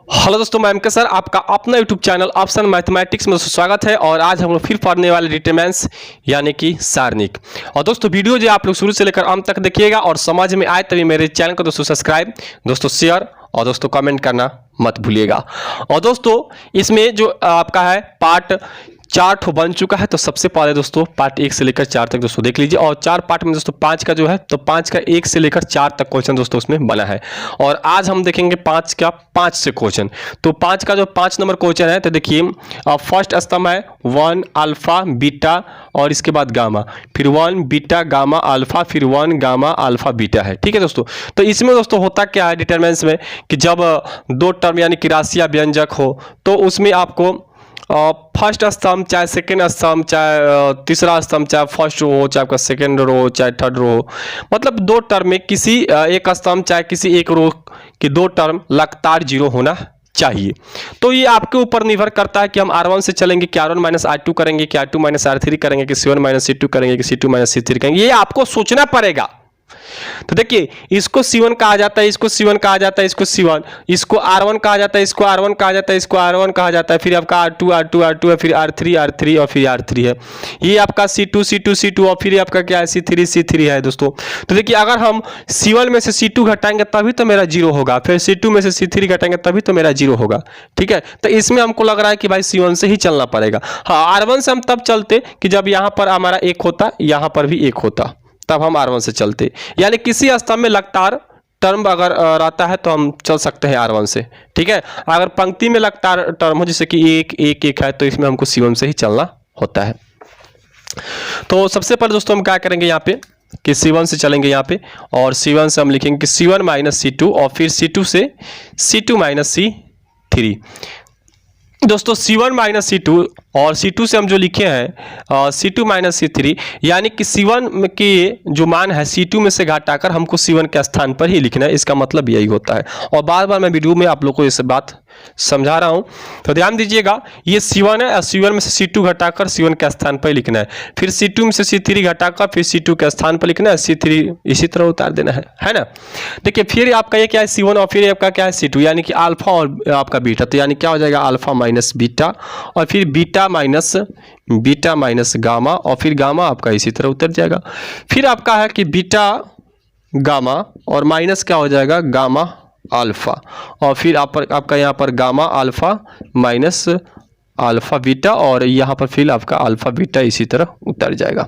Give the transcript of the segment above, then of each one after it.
Hello दोस्तों, मैं MK sir आपका अपना यूट्यूब चैनल ऑप्शन मैथमेटिक्स में स्वागत है। और आज हम लोग फिर पढ़ने वाले डिटरमिनेंट्स यानी कि सारणिक। और दोस्तों वीडियो जो आप लोग शुरू से लेकर अंत तक देखिएगा और समझ में आए तभी मेरे चैनल को दोस्तों सब्सक्राइब, दोस्तों शेयर और दोस्तों कमेंट करना मत भूलिएगा। और दोस्तों इसमें जो आपका है पार्ट 4 ठो बन चुका है। तो सबसे पहले दोस्तों पार्ट 1 से लेकर 4 तक दोस्तों देख लीजिए। और 4 पार्ट में दोस्तों 5 का जो है तो 5 का 1 से लेकर 4 तक क्वेश्चन दोस्तों उसमें बना है। और आज हम देखेंगे 5 का 5 से क्वेश्चन। तो 5 का जो 5 नंबर क्वेश्चन है तो देखिए फर्स्ट स्तंभ है 1 अल्फा बीटा और इसके बाद गामा, फिर 1 बीटा गामा अल्फा, फिर 1 गामा अल्फा बीटा है। ठीक है दोस्तों। तो इसमें दोस्तों होता क्या है डिटरमिनेंट्स में कि जब दो टर्म यानी कि राशि या व्यंजक हो तो उसमें आपको फर्स्ट स्तंभ चाहे सेकेंड स्तंभ चाहे तीसरा स्तंभ चाहे फर्स्ट रो हो चाहे आपका सेकेंड रो हो चाहे थर्ड रो हो, मतलब दो टर्म में किसी एक स्तंभ चाहे किसी एक रो की दो टर्म लगातार जीरो होना चाहिए। तो ये आपके ऊपर निर्भर करता है कि हम R1 से चलेंगे कि R1 माइनस R2 करेंगे कि R2 माइनस R3 करेंगे कि C1 माइनस C2 करेंगे कि C2 माइनस C3 करेंगे। ये आपको सोचना पड़ेगा। तो देखिए इसको C1 कहा जाता है, इसको C1 कहा जाता है, इसको C1, इसको R1 कहा जाता है, इसको R1 कहा जाता है, इसको R1 कहा जाता है, फिर आपका R2 R2 R2 है, फिर R3 R3 और फिर R3 है। ये आपका C2 C2 C2 और फिर आपका क्या है C3 C3 है दोस्तों। तो देखिए अगर हम C1 में से C2 घटाएंगे तभी तो मेरा जीरो होगा, फिर C2 में से C3 घटाएंगे तभी तो मेरा जीरो होगा। ठीक है। तो इसमें हमको लग रहा है कि भाई C1 से ही चलना पड़ेगा। हाँ, R1 से हम तब चलते कि जब यहाँ पर हमारा एक होता, यहाँ पर भी एक होता, तब हम R1 से चलते। यानी किसी स्तंभ में लगातार टर्म अगर रहता है तो हम चल सकते हैं R1 से। ठीक है। अगर पंक्ति में लगातार टर्म हो जैसे कि एक एक एक है तो इसमें हमको C1 से ही चलना होता है। तो सबसे पहले दोस्तों हम क्या करेंगे यहाँ पे कि C1 से चलेंगे यहाँ पे, और C1 से हम लिखेंगे कि C1 माइनस C2 और फिर C2 से C2 माइनस C3। दोस्तों C1 माइनस C2 और C2 से हम जो लिखे हैं C2 माइनस C3, यानी कि C1 के जो मान है C2 में से घटाकर हमको C1 के स्थान पर ही लिखना है। इसका मतलब यही होता है। और बार बार मैं वीडियो में आप लोगों को इस बात समझा रहा हूं, तो ध्यान दीजिएगा। ये C1 है और C1 में से C2 घटाकर C1 के स्थान पर लिखना है, फिर C2 में से C3 घटाकर फिर C2 के स्थान पर लिखना है, C3 इसी तरह उतार देना है ना। देखिए फिर आपका ये क्या है C1 और फिर आपका क्या है C2, यानी कि अल्फा और आपका बीटा। तो यानी क्या हो जाएगा अल्फा माइनस बीटा और फिर बीटा माइनस गामा और फिर गामा आपका इसी तरह उतर जाएगा। फिर आपका है कि बीटा गामा और माइनस क्या हो जाएगा गामा अल्फा और फिर आपका यहाँ पर gamma alpha minus alpha beta और यहाँ पर फिर आपका अल्फा बीटा इसी तरह उतर जाएगा।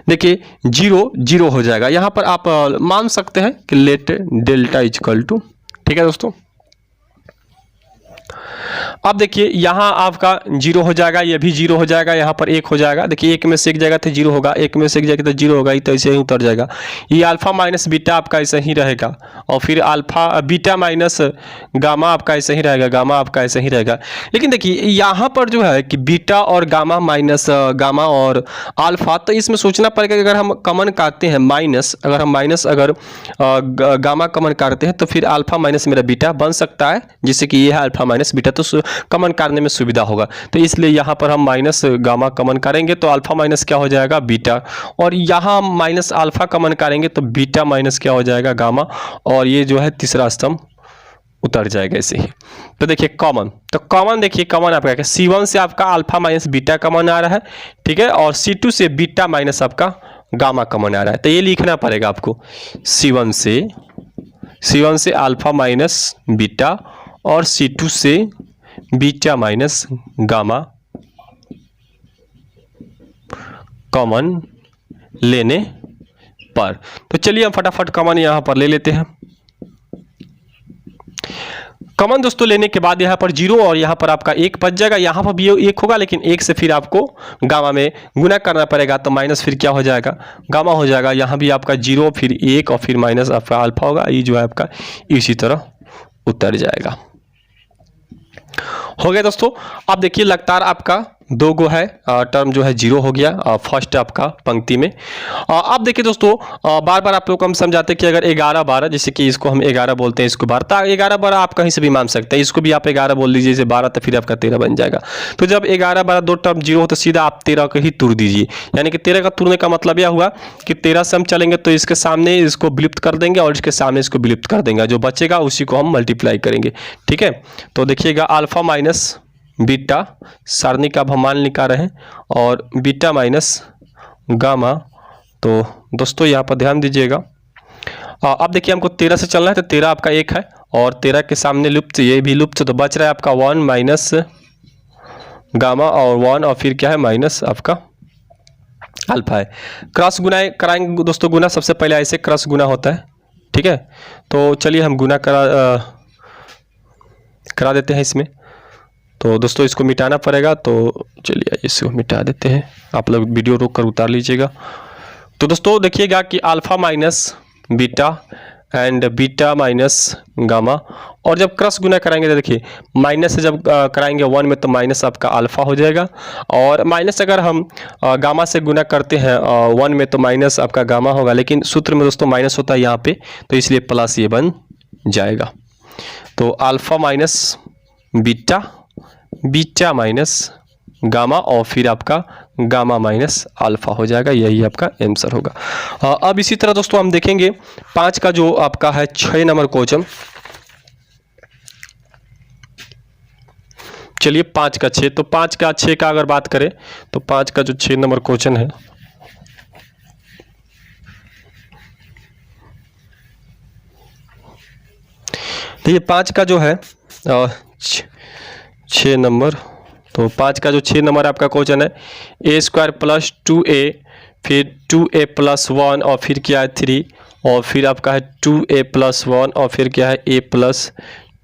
देखिए 0 0 हो जाएगा। यहाँ पर आप मान सकते हैं कि लेट डेल्टा इक्वल टू। ठीक है दोस्तों। अब देखिए यहाँ आपका 0 हो जाएगा, ये भी 0 हो जाएगा, यहाँ पर 1 हो जाएगा। देखिए एक में से एक जगह तो 0 होगा, एक में से एक जगह तो 0 होगा, तो ऐसे ही उतर जाएगा। ये अल्फा माइनस बीटा आपका ऐसे ही रहेगा और फिर अल्फा बीटा माइनस गामा आपका ऐसे ही रहेगा, गामा आपका ऐसे ही रहेगा। लेकिन देखिए यहाँ पर जो है कि बीटा और गामा माइनस गामा और अल्फा, तो इसमें सोचना पड़ेगा कि अगर हम कॉमन काटते हैं माइनस, अगर हम माइनस अगर गामा कॉमन काटते हैं तो फिर अल्फा माइनस मेरा बीटा बन सकता है, जिससे कि ये है अल्फा माइनस बीटा, तो कॉमन करने में सुविधा होगा। तो इसलिए यहाँ पर हम माइनस गामा कॉमन करेंगे तो अल्फा माइनस क्या हो जाएगा बीटा, और यहाँ हम माइनस अल्फा कॉमन करेंगे तो बीटा माइनस क्या हो जाएगा गामा, और ये जो है तीसरा स्तंभ उतर जाएगा ऐसे ही। तो देखिए कॉमन, तो कॉमन देखिए कॉमन आपका C1 से आपका अल्फा माइनस बीटा कॉमन आ रहा है। ठीक है। और C2 से बीटा माइनस आपका गामा कॉमन आ रहा है। तो ये लिखना पड़ेगा आपको C1 से अल्फा माइनस बीटा और C2 से बीटा माइनस गामा कॉमन लेने पर। तो चलिए हम फटाफट कॉमन यहां पर ले लेते हैं। कॉमन दोस्तों लेने के बाद यहाँ पर 0 और यहाँ पर आपका 1 बच जाएगा। यहाँ पर भी 1 होगा लेकिन 1 से फिर आपको गामा में गुना करना पड़ेगा, तो माइनस फिर क्या हो जाएगा गामा हो जाएगा। यहाँ भी आपका 0 फिर 1 और फिर माइनस आपका अल्फा होगा। ये जो है आपका इसी तरह उतर जाएगा। हो गया दोस्तों। अब देखिए लगातार आपका दो गो है टर्म जो है जीरो हो गया फर्स्ट आपका पंक्ति में। अब देखिए दोस्तों, बार बार आप लोग को हम समझाते हैं कि अगर 11 12, जैसे कि इसको हम 11 बोलते हैं, इसको 12, तो 11 12 आप कहीं से भी मान सकते हैं, इसको भी आप 11 बोल दीजिए, जैसे 12 तो फिर आपका 13 बन जाएगा। तो जब 11 12 दो टर्म जीरो हो तो सीधा आप 13 को ही तुर दीजिए, यानी कि 13 का तुरने का मतलब यह हुआ कि 13 से हम चलेंगे तो इसके सामने इसको विलुप्त कर देंगे और इसके सामने इसको विलुप्त कर देंगे, जो बचेगा उसी को हम मल्टीप्लाई करेंगे। ठीक है, तो देखिएगा अल्फा माइनस बीटा सारणी का अब हम मान निकाल रहे हैं, और बीटा माइनस गामा। तो दोस्तों यहाँ पर ध्यान दीजिएगा, अब देखिए हमको 13 से चलना है, तो 13 आपका 1 है और 13 के सामने लुप्त, ये भी लुप्त, तो बच रहा है आपका 1 माइनस गामा और 1 और फिर क्या है माइनस आपका अल्फा है। क्रॉस गुना कराएंगे दोस्तों, गुना सबसे पहले ऐसे क्रॉस गुना होता है। ठीक है, तो चलिए हम गुना करा देते हैं इसमें। तो दोस्तों इसको मिटाना पड़ेगा, तो चलिए इसको मिटा देते हैं, आप लोग वीडियो रोक कर उतार लीजिएगा। तो दोस्तों देखिएगा कि alpha minus beta and beta minus gamma, और जब क्रॉस गुना कराएंगे तो देखिए माइनस से जब कराएंगे 1 में तो माइनस आपका अल्फा हो जाएगा, और माइनस अगर हम गामा से गुना करते हैं 1 में तो माइनस आपका गामा होगा, लेकिन सूत्र में दोस्तों माइनस होता है यहाँ पे, तो इसलिए प्लस ये बन जाएगा। तो alpha minus beta, beta minus gamma और फिर आपका गामा माइनस अल्फा हो जाएगा, यही आपका आंसर होगा। अब इसी तरह दोस्तों हम देखेंगे 5 का जो आपका है 6 नंबर क्वेश्चन। चलिए 5 का 6, तो 5 का 6 का अगर बात करें तो 5 का जो 6 नंबर क्वेश्चन है, तो ये 5 का जो है 6 नंबर, तो 5 का जो 6 नंबर आपका क्वेश्चन है, ए स्क्वायर प्लस 2a फिर 2a प्लस 1 और फिर क्या है 3 और फिर आपका है 2a प्लस 1 और फिर क्या है a प्लस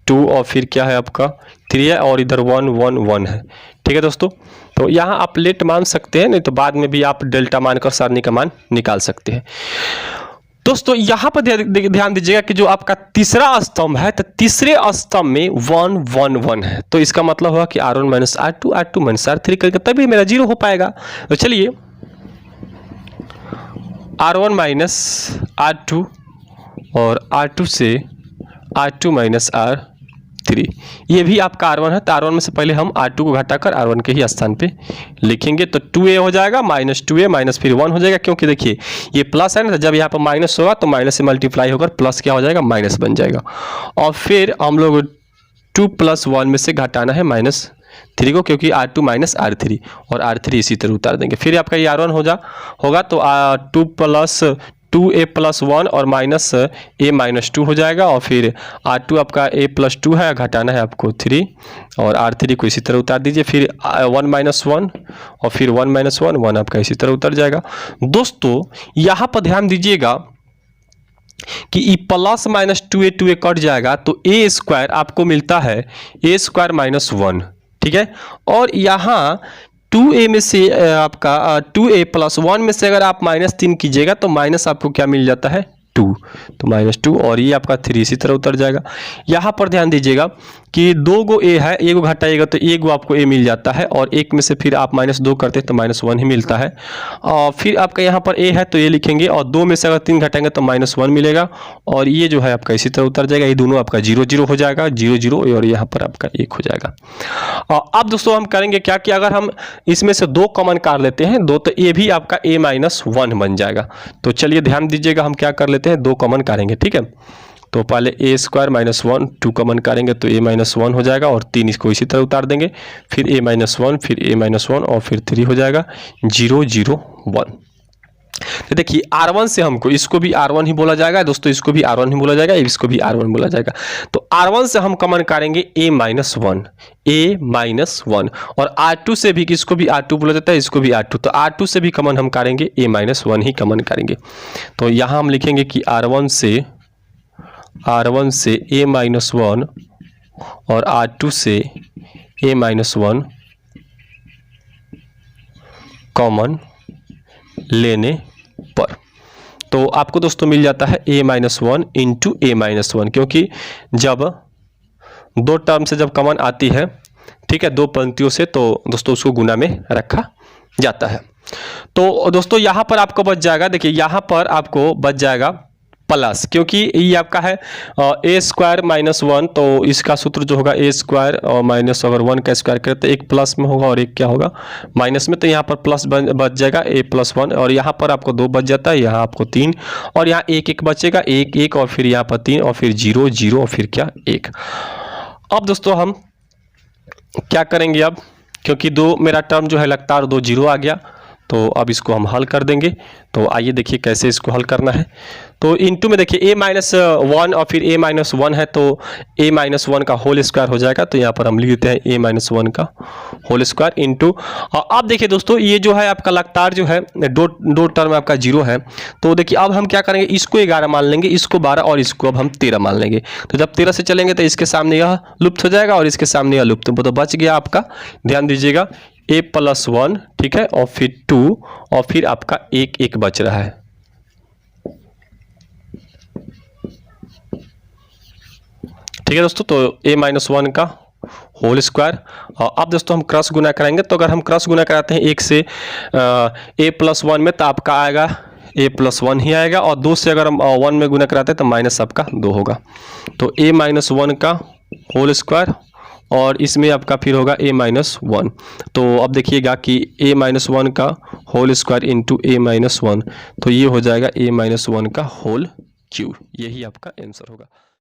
2 और फिर क्या है आपका 3 है और इधर 1 1 1 है। ठीक है दोस्तों, तो यहाँ आप लेट मान सकते हैं, नहीं तो बाद में भी आप डेल्टा मानकर सारणी का मान निकाल सकते हैं। दोस्तों यहाँ पर ध्यान दीजिएगा कि जो आपका तीसरा स्तंभ है, तो तीसरे स्तंभ में 1 1 1 है, तो इसका मतलब हुआ कि R1 minus R2 R2 minus R3 करके तभी मेरा 0 हो पाएगा। तो चलिए R1 माइनस R2 और R2 से R2 माइनस R3, ये भी आपका R1 है, तो R1 में से पहले हम R2 को घटाकर R1 के ही स्थान पे लिखेंगे, तो 2a हो जाएगा माइनस 2a माइनस फिर 1 हो जाएगा, क्योंकि देखिए ये प्लस है ना, तो जब यहाँ पर माइनस होगा तो माइनस से मल्टीप्लाई होकर प्लस क्या हो जाएगा माइनस बन जाएगा, और फिर हम लोग 2 प्लस 1 में से घटाना है माइनस 3 को, क्योंकि R2 माइनस R3 और R3 इसी तरह उतार देंगे, फिर आपका ये R1 होगा तो 2 प्लस 2a प्लस 1 और माइनस a माइनस 2 हो जाएगा, और फिर R2 आपका a प्लस 2 है, घटाना है आपको 3 और R3 को इसी तरह उतार दीजिए, फिर 1 माइनस 1 और फिर 1 माइनस 1 1 आपका इसी तरह उतर जाएगा। दोस्तों यहाँ पर ध्यान दीजिएगा कि E plus minus 2a cut जाएगा, तो a स्क्वायर आपको मिलता है a स्क्वायर माइनस 1। ठीक है, और यहाँ 2a में से आपका 2a प्लस 1 में से अगर आप माइनस 3 कीजिएगा तो माइनस आपको क्या मिल जाता है 2, तो माइनस 2 और ये आपका 3 इसी तरह उतर जाएगा। यहाँ पर ध्यान दीजिएगा कि 2 गो a है, एक गो घटाइएगा तो एक गो आपको a मिल जाता है, और एक में से फिर आप माइनस 2 करते हैं तो माइनस 1 ही मिलता है, और फिर आपका यहाँ पर a है तो ये लिखेंगे, और 2 में से अगर 3 घटाएंगे तो माइनस 1 मिलेगा, और ये जो है आपका इसी तरह उतर जाएगा, ये दोनों आपका 0 0 हो जाएगा, 0 0 और यहाँ पर आपका 1 हो जाएगा। अब दोस्तों हम करेंगे क्या कि अगर हम इसमें से 2 कॉमन काट लेते हैं 2, तो ये भी आपका a माइनस 1 बन जाएगा। तो चलिए ध्यान दीजिएगा हम क्या कर लेते हैं, 2 कॉमन काटेंगे। ठीक है, तो पहले a स्क्वायर माइनस 1 2 कॉमन करेंगे तो a माइनस 1 हो जाएगा, और 3 इसको इसी तरह उतार देंगे, फिर a माइनस 1 फिर a माइनस 1 और फिर 3 हो जाएगा 0 0 1। तो देखिए R1 से हमको इसको भी R1 ही बोला जाएगा दोस्तों, इसको भी R1 ही बोला जाएगा, इसको भी R1 बोला जाएगा। तो R1 से हम कॉमन करेंगे a माइनस 1 और R2 से भी किसको भी R2 बोला जाता है, इसको भी R2, तो R2 से भी कॉमन हम करेंगे a माइनस 1 ही कॉमन करेंगे। तो यहाँ हम लिखेंगे कि R1 से a माइनस 1 और R2 से a माइनस 1 कॉमन लेने पर तो आपको दोस्तों मिल जाता है a minus 1 into a minus 1, क्योंकि जब 2 टर्म से जब कॉमन आती है ठीक है, 2 पंक्तियों से, तो दोस्तों उसको गुना में रखा जाता है। तो दोस्तों यहाँ पर आपको बच जाएगा, देखिए यहाँ पर आपको बच जाएगा प्लस, क्योंकि ये आपका है ए स्क्वायर माइनस 1, तो इसका सूत्र जो होगा ए स्क्वायर और माइनस अगर 1 का स्क्वायर करें तो एक प्लस में होगा और एक क्या होगा माइनस में, तो यहाँ पर प्लस बच जाएगा a + 1, और यहाँ पर आपको 2 बच जाता है, यहाँ आपको 3, और यहाँ 1 1 बचेगा, 1 1 और फिर यहाँ पर 3 और फिर 0 0 और फिर क्या 1। अब दोस्तों हम क्या करेंगे अब, क्योंकि 2 मेरा टर्म जो है लगातार 2 0 आ गया, तो अब इसको हम हल कर देंगे। तो आइए देखिए कैसे इसको हल करना है। तो इनटू में देखिए a-1 और फिर a-1 है, तो a-1 का होल स्क्वायर हो जाएगा, तो यहाँ पर हम लिख देते हैं a-1 का होल स्क्वायर इनटू। अब देखिए दोस्तों ये जो है आपका लगातार जो है दो टर्म आपका 0 है, तो देखिए अब हम क्या करेंगे, इसको 11 मान लेंगे, इसको 12 और इसको अब हम 13 मान लेंगे। तो जब 13 से चलेंगे तो इसके सामने यह लुप्त हो जाएगा और इसके सामने यह लुप्त, तो बच गया आपका, ध्यान दीजिएगा, a + 1, ठीक है, और फिर 2 और फिर आपका 1 1 बच रहा है। ठीक है दोस्तों, तो a-1 का होल स्क्वायर। अब दोस्तों हम क्रॉस गुना कराएंगे, तो अगर हम क्रॉस गुना कराते हैं 1 से a + 1 में, तो आपका आएगा a + 1 ही आएगा, और 2 से अगर हम 1 में गुना कराते हैं तो माइनस आपका 2 होगा। तो a-1 का होल स्क्वायर और इसमें आपका फिर होगा a-1। तो अब देखिएगा कि a-1 का होल स्क्वायर इंटू a-1, तो ये हो जाएगा a-1 का होल क्यूब, यही आपका आंसर होगा।